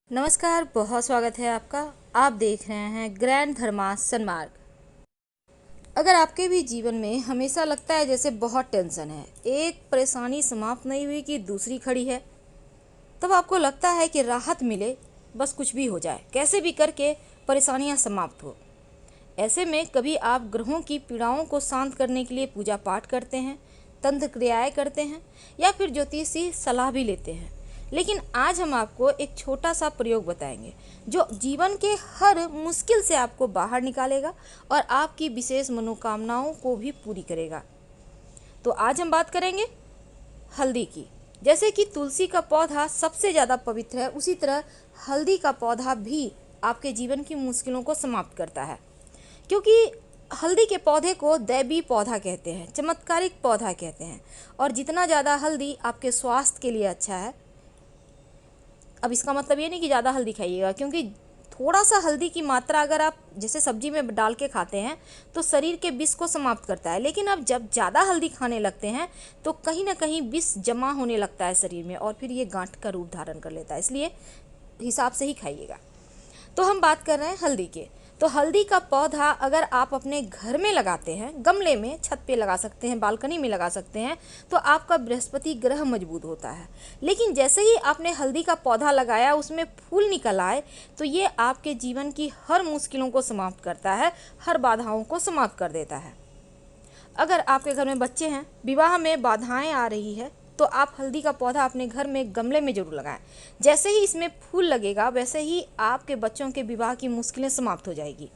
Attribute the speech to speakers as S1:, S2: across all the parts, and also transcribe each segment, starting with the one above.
S1: नमस्कार, बहुत स्वागत है आपका। आप देख रहे हैं ग्रैंड धर्मास सन्मार्ग। अगर आपके भी जीवन में हमेशा लगता है जैसे बहुत टेंशन है, एक परेशानी समाप्त नहीं हुई कि दूसरी खड़ी है, तब आपको लगता है कि राहत मिले, बस कुछ भी हो जाए, कैसे भी करके परेशानियां समाप्त हो। ऐसे में कभी आप ग्रहों की पीड़ाओं को शांत करने के लिए पूजा पाठ करते हैं, तंत्र क्रियाएं करते हैं या फिर ज्योतिषी सलाह भी लेते हैं। लेकिन आज हम आपको एक छोटा सा प्रयोग बताएंगे जो जीवन के हर मुश्किल से आपको बाहर निकालेगा और आपकी विशेष मनोकामनाओं को भी पूरी करेगा। तो आज हम बात करेंगे हल्दी की। जैसे कि तुलसी का पौधा सबसे ज़्यादा पवित्र है, उसी तरह हल्दी का पौधा भी आपके जीवन की मुश्किलों को समाप्त करता है, क्योंकि हल्दी के पौधे को दैवी पौधा कहते हैं, चमत्कारिक पौधा कहते हैं। और जितना ज़्यादा हल्दी आपके स्वास्थ्य के लिए अच्छा है। अब इसका मतलब ये नहीं कि ज़्यादा हल्दी खाइएगा, क्योंकि थोड़ा सा हल्दी की मात्रा अगर आप जैसे सब्जी में डाल के खाते हैं तो शरीर के विष को समाप्त करता है। लेकिन अब जब ज़्यादा हल्दी खाने लगते हैं तो कहीं ना कहीं विष जमा होने लगता है शरीर में और फिर ये गांठ का रूप धारण कर लेता है। इसलिए हिसाब से ही खाइएगा। तो हम बात कर रहे हैं हल्दी के। तो हल्दी का पौधा अगर आप अपने घर में लगाते हैं, गमले में, छत पे लगा सकते हैं, बालकनी में लगा सकते हैं, तो आपका बृहस्पति ग्रह मजबूत होता है। लेकिन जैसे ही आपने हल्दी का पौधा लगाया, उसमें फूल निकल आए, तो ये आपके जीवन की हर मुश्किलों को समाप्त करता है, हर बाधाओं को समाप्त कर देता है। अगर आपके घर में बच्चे हैं, विवाह में बाधाएं आ रही है, तो आप हल्दी का पौधा अपने घर में गमले में जरूर लगाएं। जैसे ही इसमें फूल लगेगा वैसे ही आपके बच्चों के विवाह की मुश्किलें समाप्त हो जाएगी।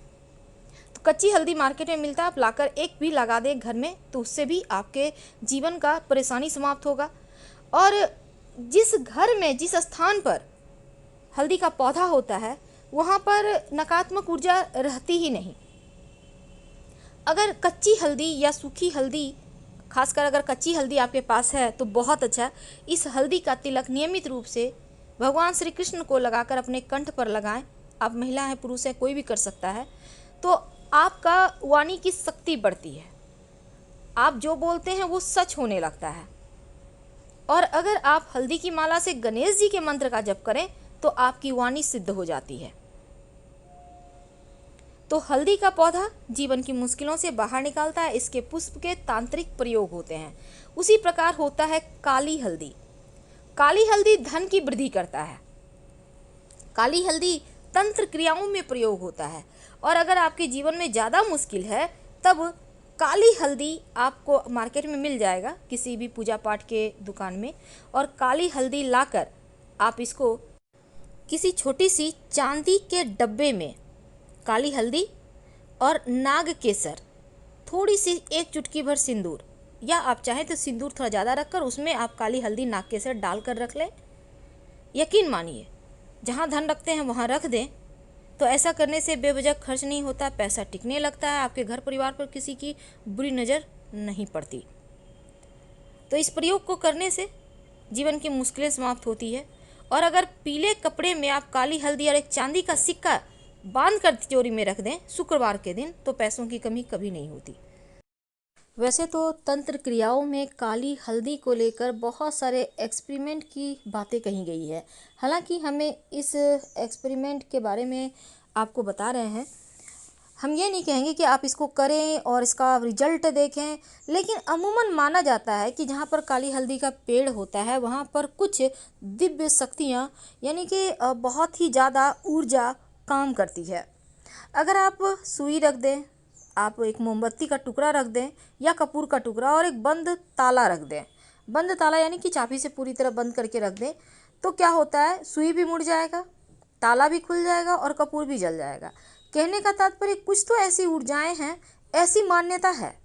S1: तो कच्ची हल्दी मार्केट में मिलता है, आप लाकर एक भी लगा दें घर में, तो उससे भी आपके जीवन का परेशानी समाप्त होगा। और जिस घर में, जिस स्थान पर हल्दी का पौधा होता है, वहाँ पर नकारात्मक ऊर्जा रहती ही नहीं। अगर कच्ची हल्दी या सूखी हल्दी, खासकर अगर कच्ची हल्दी आपके पास है तो बहुत अच्छा। इस हल्दी का तिलक नियमित रूप से भगवान श्री कृष्ण को लगाकर अपने कंठ पर लगाएं। आप महिला हैं, पुरुष है, कोई भी कर सकता है। तो आपका वाणी की शक्ति बढ़ती है, आप जो बोलते हैं वो सच होने लगता है। और अगर आप हल्दी की माला से गणेश जी के मंत्र का जप करें तो आपकी वाणी सिद्ध हो जाती है। तो हल्दी का पौधा जीवन की मुश्किलों से बाहर निकालता है। इसके पुष्प के तांत्रिक प्रयोग होते हैं। उसी प्रकार होता है काली हल्दी। काली हल्दी धन की वृद्धि करता है। काली हल्दी तंत्र क्रियाओं में प्रयोग होता है। और अगर आपके जीवन में ज़्यादा मुश्किल है, तब काली हल्दी आपको मार्केट में मिल जाएगा किसी भी पूजा पाठ के दुकान में। और काली हल्दी लाकर आप इसको किसी छोटी सी चांदी के डब्बे में काली हल्दी और नाग केसर, थोड़ी सी एक चुटकी भर सिंदूर, या आप चाहें तो सिंदूर थोड़ा ज़्यादा रखकर उसमें आप काली हल्दी, नाग केसर डालकर रख लें। यकीन मानिए, जहाँ धन रखते हैं वहाँ रख दें, तो ऐसा करने से बेवजह खर्च नहीं होता, पैसा टिकने लगता है, आपके घर परिवार पर किसी की बुरी नज़र नहीं पड़ती। तो इस प्रयोग को करने से जीवन की मुश्किलें समाप्त होती है। और अगर पीले कपड़े में आप काली हल्दी और एक चांदी का सिक्का बांध कर तिजोरी में रख दें शुक्रवार के दिन, तो पैसों की कमी कभी नहीं होती। वैसे तो तंत्र क्रियाओं में काली हल्दी को लेकर बहुत सारे एक्सपेरिमेंट की बातें कही गई है। हालांकि हमें इस एक्सपेरिमेंट के बारे में आपको बता रहे हैं, हम ये नहीं कहेंगे कि आप इसको करें और इसका रिजल्ट देखें। लेकिन अमूमन माना जाता है कि जहाँ पर काली हल्दी का पेड़ होता है वहाँ पर कुछ दिव्य शक्तियाँ, यानी कि बहुत ही ज़्यादा ऊर्जा काम करती है। अगर आप सुई रख दें, आप एक मोमबत्ती का टुकड़ा रख दें या कपूर का टुकड़ा और एक बंद ताला रख दें, बंद ताला यानी कि चाबी से पूरी तरह बंद करके रख दें, तो क्या होता है, सुई भी मुड़ जाएगा, ताला भी खुल जाएगा और कपूर भी जल जाएगा। कहने का तात्पर्य कुछ तो ऐसी ऊर्जाएं हैं, ऐसी मान्यता है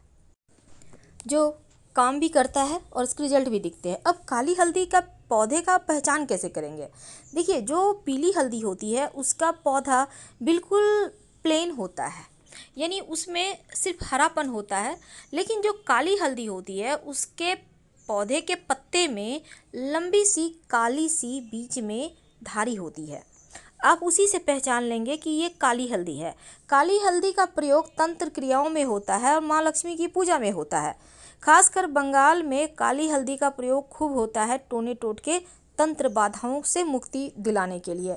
S1: जो काम भी करता है और इसके रिजल्ट भी दिखते हैं। अब काली हल्दी का पौधे का पहचान कैसे करेंगे? देखिए, जो पीली हल्दी होती है उसका पौधा बिल्कुल प्लेन होता है, यानी उसमें सिर्फ हरापन होता है। लेकिन जो काली हल्दी होती है उसके पौधे के पत्ते में लंबी सी काली सी बीच में धारी होती है। आप उसी से पहचान लेंगे कि ये काली हल्दी है। काली हल्दी का प्रयोग तंत्र क्रियाओं में होता है और माँ लक्ष्मी की पूजा में होता है। खासकर बंगाल में काली हल्दी का प्रयोग खूब होता है टोने टोटके तंत्र बाधाओं से मुक्ति दिलाने के लिए।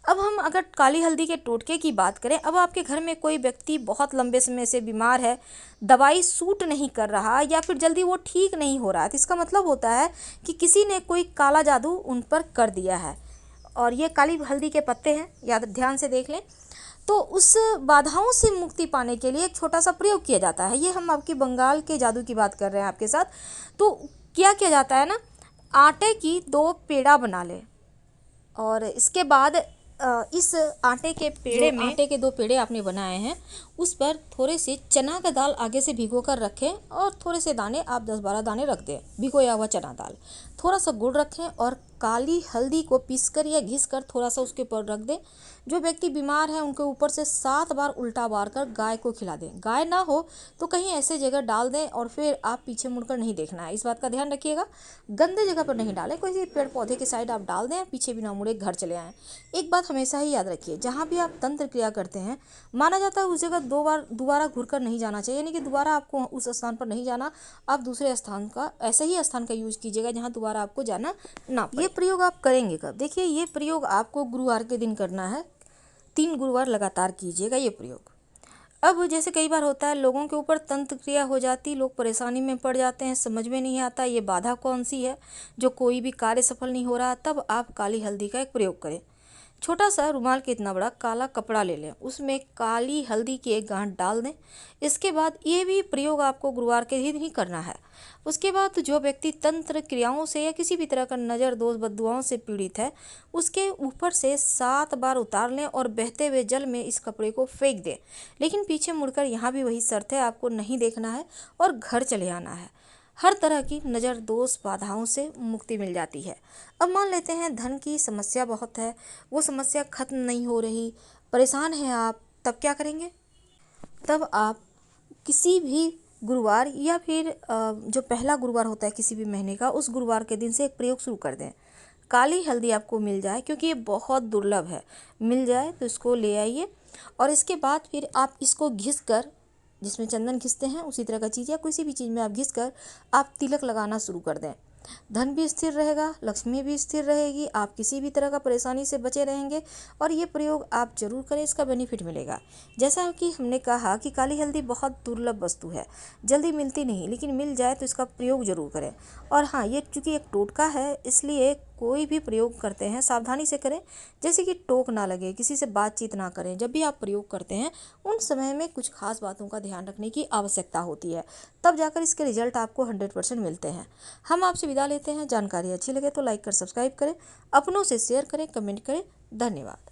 S1: अब हम अगर काली हल्दी के टोटके की बात करें, अब आपके घर में कोई व्यक्ति बहुत लंबे समय से बीमार है, दवाई सूट नहीं कर रहा या फिर जल्दी वो ठीक नहीं हो रहा है, तो इसका मतलब होता है कि किसी ने कोई काला जादू उन पर कर दिया है। और ये काली हल्दी के पत्ते हैं, याद ध्यान से देख लें। तो उस बाधाओं से मुक्ति पाने के लिए एक छोटा सा प्रयोग किया जाता है। ये हम आपकी बंगाल के जादू की बात कर रहे हैं आपके साथ। तो क्या किया जाता है ना, आटे की 2 पेड़ा बना ले और इसके बाद इस आटे के पेड़े में, आटे के 2 पेड़े आपने बनाए हैं, उस पर थोड़े से चना का दाल आगे से भिगो कर रखें और थोड़े से दाने, आप 10-12 दाने रख दें, भिगोया हुआ चना दाल। थोड़ा सा गुड़ रखें और काली हल्दी को पीसकर या घिस कर थोड़ा सा उसके ऊपर रख दें। जो व्यक्ति बीमार है उनके ऊपर से 7 बार उल्टा मार कर गाय को खिला दें। गाय ना हो तो कहीं ऐसे जगह डाल दें और फिर आप पीछे मुड़कर नहीं देखना है, इस बात का ध्यान रखिएगा। गंदे जगह पर नहीं डालें, कोई पेड़ पौधे के साइड आप डाल दें, पीछे भी ना मुड़े, घर चले आएँ। एक बात हमेशा ही याद रखिए, जहाँ भी आप तंत्र क्रिया करते हैं, माना जाता है उस जगह 2 बार दोबारा घूर कर नहीं जाना चाहिए, यानी कि दोबारा आपको उस स्थान पर नहीं जाना। आप दूसरे स्थान का, ऐसे ही स्थान का यूज कीजिएगा जहाँ दोबारा आपको जाना ना पड़े। ये प्रयोग आप करेंगे कब? देखिए, ये प्रयोग आपको गुरुवार के दिन करना है। 3 गुरुवार लगातार कीजिएगा ये प्रयोग। अब जैसे कई बार होता है लोगों के ऊपर तंत्र क्रिया हो जाती, लोग परेशानी में पड़ जाते हैं, समझ में नहीं आता ये बाधा कौन सी है जो कोई भी कार्य सफल नहीं हो रहा, तब आप काली हल्दी का एक प्रयोग करें। छोटा सा रुमाल के इतना बड़ा काला कपड़ा ले लें, उसमें काली हल्दी की एक गांठ डाल दें। इसके बाद ये भी प्रयोग आपको गुरुवार के दिन ही करना है। उसके बाद जो व्यक्ति तंत्र क्रियाओं से या किसी भी तरह का नज़र दोष बददुआओं से पीड़ित है, उसके ऊपर से 7 बार उतार लें और बहते हुए जल में इस कपड़े को फेंक दें। लेकिन पीछे मुड़कर यहाँ भी वही शर्त है, आपको नहीं देखना है और घर चले आना है। हर तरह की नज़र दोष बाधाओं से मुक्ति मिल जाती है। अब मान लेते हैं धन की समस्या बहुत है, वो समस्या खत्म नहीं हो रही, परेशान हैं आप, तब क्या करेंगे? तब आप किसी भी गुरुवार या फिर जो पहला गुरुवार होता है किसी भी महीने का, उस गुरुवार के दिन से एक प्रयोग शुरू कर दें। काली हल्दी आपको मिल जाए, क्योंकि ये बहुत दुर्लभ है, मिल जाए तो इसको ले आइए और इसके बाद फिर आप इसको घिस कर, जिसमें चंदन घिसते हैं उसी तरह का चीज़ या किसी भी चीज़ में आप घिस कर आप तिलक लगाना शुरू कर दें। धन भी स्थिर रहेगा, लक्ष्मी भी स्थिर रहेगी, आप किसी भी तरह का परेशानी से बचे रहेंगे और ये प्रयोग आप जरूर करें, इसका बेनिफिट मिलेगा। जैसा कि हमने कहा कि काली हल्दी बहुत दुर्लभ वस्तु है, जल्दी मिलती नहीं, लेकिन मिल जाए तो इसका प्रयोग जरूर करें। और हाँ, ये चूँकि एक टोटका है, इसलिए कोई भी प्रयोग करते हैं सावधानी से करें, जैसे कि टोक ना लगे, किसी से बातचीत ना करें। जब भी आप प्रयोग करते हैं उन समय में कुछ खास बातों का ध्यान रखने की आवश्यकता होती है, तब जाकर इसके रिजल्ट आपको 100% मिलते हैं। हम आपसे विदा लेते हैं। जानकारी अच्छी लगे तो लाइक कर सब्सक्राइब करें, अपनों से शेयर करें, कमेंट करें। धन्यवाद।